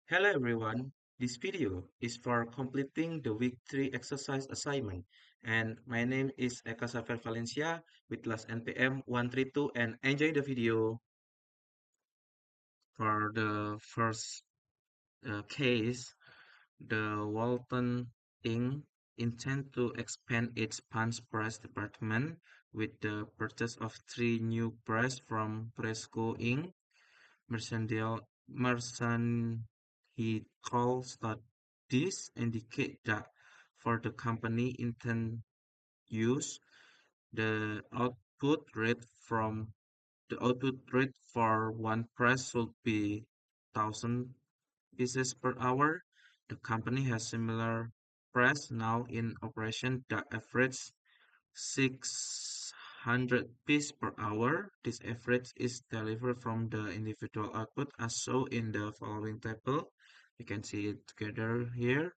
Hello everyone, this video is for completing the week 3 exercise assignment and my name is Eka Safer Valencia with class NPM 132 and enjoy the video. For the first case, the Walton Inc. intend to expand its punch press department with the purchase of 3 new press from Presco Inc. Mercantile studies indicate that for the company intended use, the output rate for one press should be 1,000 pieces per hour. The company has similar press now in operation that average 600 pieces per hour. This average is delivered from the individual output as shown in the following table. You can see it together here.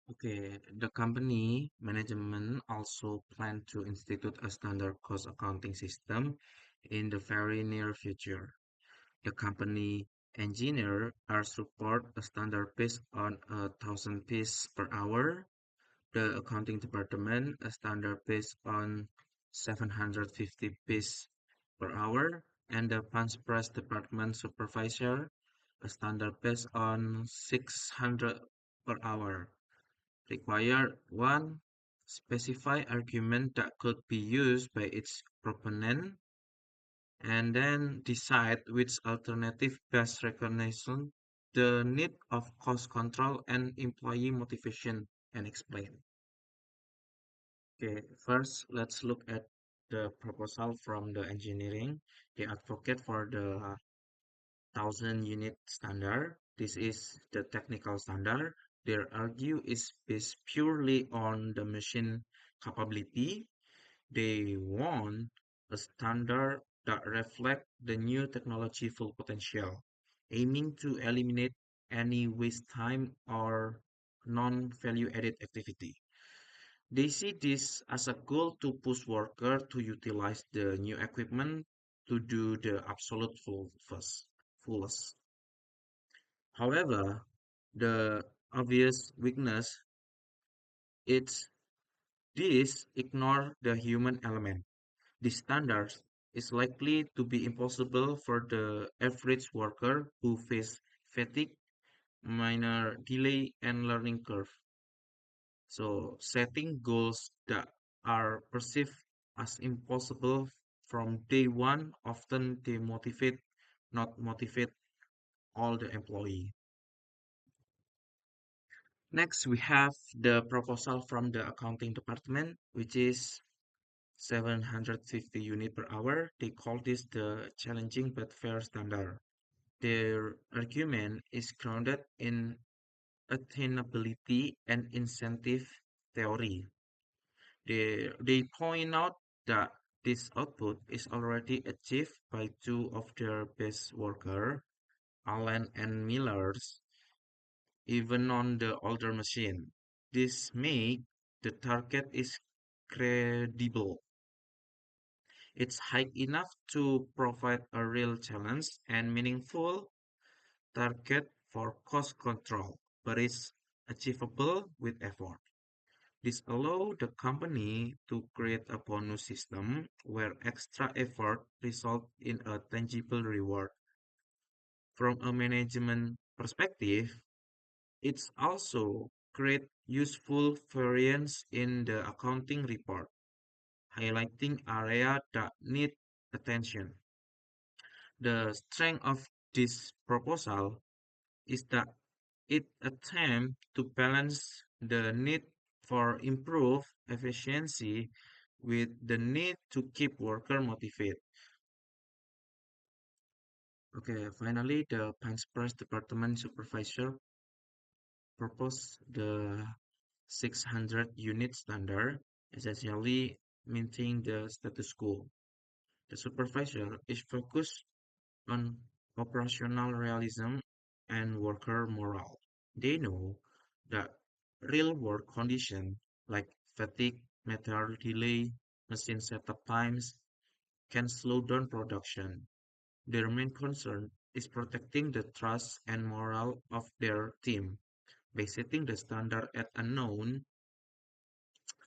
Okay, the company management also plan to institute a standard cost accounting system in the very near future. The company engineer are support a standard based on 1,000 pieces per hour. The accounting department a standard based on 750 pieces per hour, and the punch press department supervisor a standard based on 600 per hour. Require one specify argument that could be used by its proponent, and then decide which alternative best recognizes the need of cost control and employee motivation and explain. Okay, first let's look at the proposal from the engineering. They advocate for the 1,000 unit standard. This is the technical standard. Their argue is based purely on the machine capability. They want a standard that reflects the new technology full potential, aiming to eliminate any waste time or non-value added activity. They see this as a goal to push workers to utilize the new equipment to do the absolute fullest. However, the obvious weakness is this ignore the human element. The standards is likely to be impossible for the average worker who face fatigue, minor delay, and learning curve. So setting goals that are perceived as impossible from day one often demotivate, not motivate all the employee. Next, we have the proposal from the accounting department, which is 750 unit per hour. They call this the challenging but fair standard. Their argument is grounded in attainability and incentive theory. They point out that this output is already achieved by two of their best workers, Allen and Millers, even on the older machine. This makes the target is credible. It's high enough to provide a real challenge and meaningful target for cost control, but it's achievable with effort. This allows the company to create a bonus system where extra effort results in a tangible reward. From a management perspective, it's also create useful variance in the accounting report, highlighting areas that need attention. The strength of this proposal is that it attempts to balance the need for improved efficiency with the need to keep worker motivated. Okay, finally, the Punch Press Department Supervisor proposed the 600 unit standard, essentially maintaining the status quo. The supervisor is focused on operational realism and worker morale. They know that real work conditions like fatigue, material delay, machine setup times can slow down production. Their main concern is protecting the trust and morale of their team. By setting the standard at a known,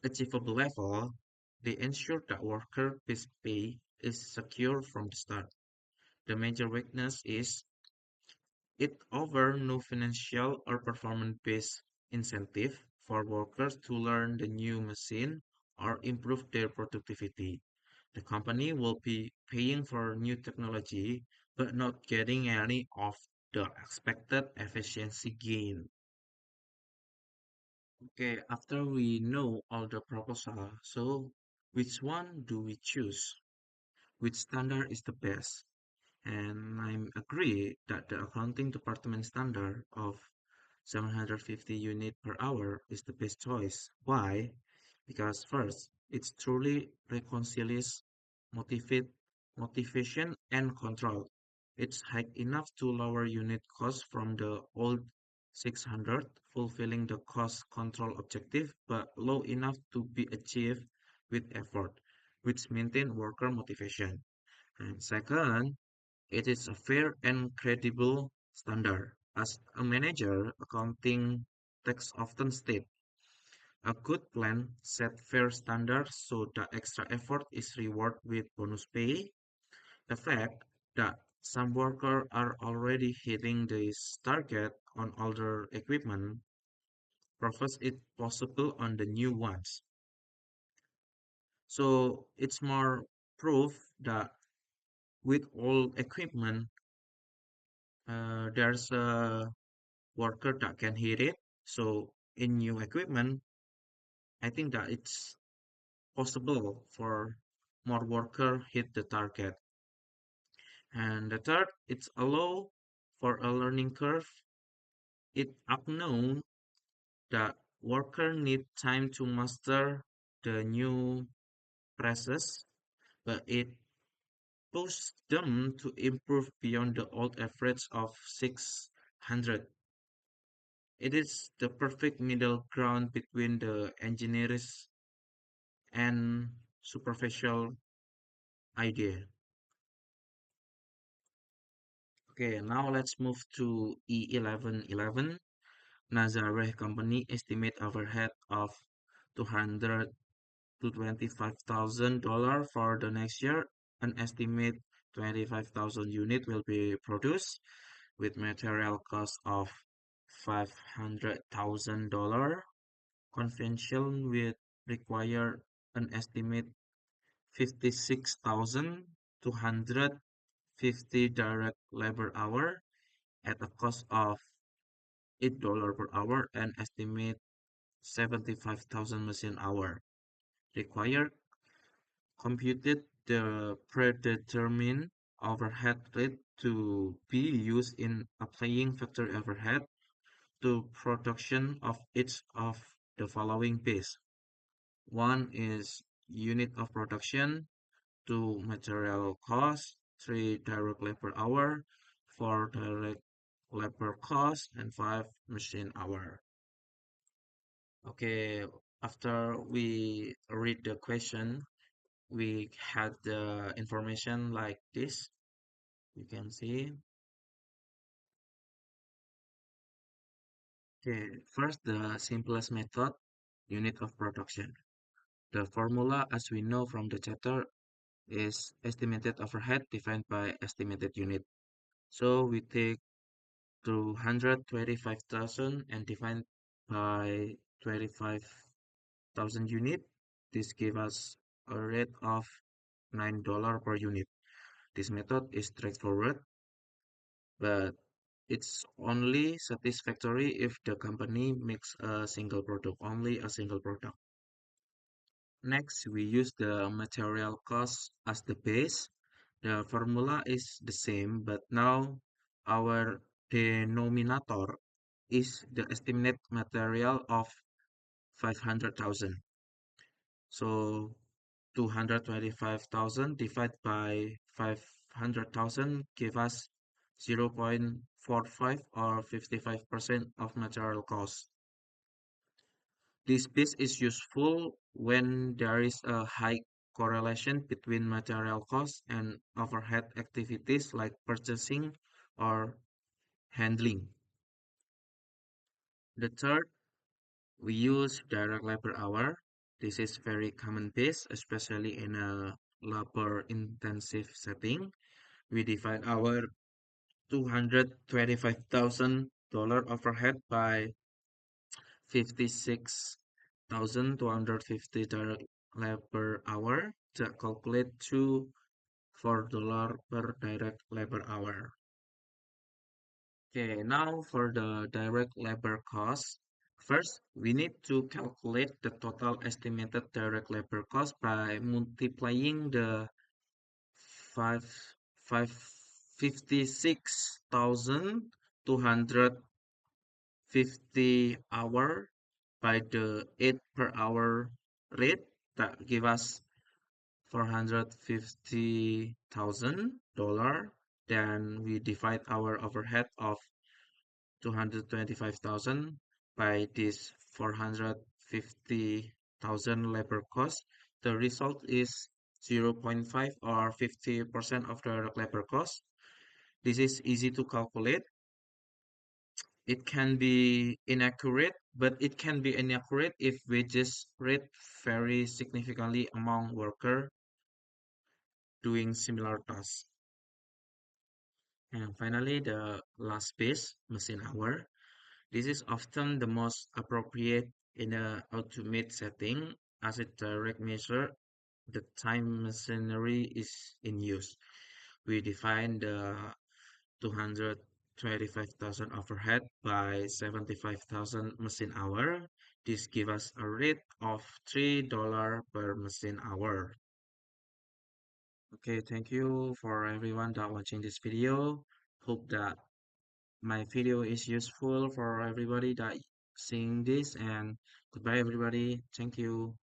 achievable level, they ensure that worker pay is secure from the start. The major weakness is it offers no financial or performance-based incentive for workers to learn the new machine or improve their productivity. The company will be paying for new technology but not getting any of the expected efficiency gain. Okay, after we know all the proposal, so which one do we choose? Which standard is the best? And I agree that the accounting department standard of 750 unit per hour is the best choice. Why? Because first, it truly reconciliates motivate, motivation and control. It's high enough to lower unit cost from the old 600, fulfilling the cost control objective, but low enough to be achieved with effort, which maintain worker motivation. And second, it is a fair and credible standard. As a manager, accounting texts often state a good plan set fair standards so the extra effort is rewarded with bonus pay. The fact that some workers are already hitting this target on older equipment proves it possible on the new ones. So it's more proof that with old equipment, there's a worker that can hit it. So in new equipment, I think that it's possible for more worker hit the target. And the third, it's allow for a learning curve. It unknown that worker need time to master the new process, but it pushes them to improve beyond the old average of 600. It is the perfect middle ground between the engineers and superficial idea. Okay, now let's move to E1111. Nazareth Company estimate overhead of 200 to $25,000 for the next year. An estimate 25,000 unit will be produced with material cost of $500,000. Convention will require an estimate 56,250 direct labor hour at a cost of $8 per hour and estimate 75,000 machine hour. Required computed the predetermined overhead rate to be used in applying factory overhead to production of each of the following base. One is unit of production, two material cost, three direct labor hour, four direct labor cost, and five machine hour. Okay, after we read the question, we had the information like this. You can see. Okay, first the simplest method, unit of production. The formula, as we know from the chapter, is estimated overhead defined by estimated unit. So we take 225,000 and divide by 25,000 unit. This gives us a rate of $9 per unit. This method is straightforward, but it's only satisfactory if the company makes a single product, only a single product. Next, we use the material cost as the base. The formula is the same, but now our denominator is the estimated material of 500,000. So 225,000 divided by 500,000 give us 0.45 or 55% of material cost. This piece is useful when there is a high correlation between material costs and overhead activities like purchasing or handling. The third, we use direct labor hour. This is very commonplace, especially in a labor intensive setting. We divide our $225,000 overhead by 56,250 direct labor hour to calculate $4 per direct labor hour. Okay, now for the direct labor cost. First, we need to calculate the total estimated direct labor cost by multiplying the five five 56,250 hour by the 8 per hour rate that give us $450,000. Then we divide our overhead of 225,000 by this 450,000 labor cost. The result is zero point 0.5 or 50% of the labor cost. This is easy to calculate. It can be inaccurate, but it can be inaccurate if wages rate vary significantly among workers doing similar tasks. And finally, the last piece, machine hour. This is often the most appropriate in a automate setting as it direct measure the time machinery is in use. We define the 225,000 overhead by 75,000 machine hour. This gives us a rate of $3 per machine hour. Okay, thank you for everyone that watching this video. Hope that my video is useful for everybody that seeing this, and goodbye everybody. Thank you.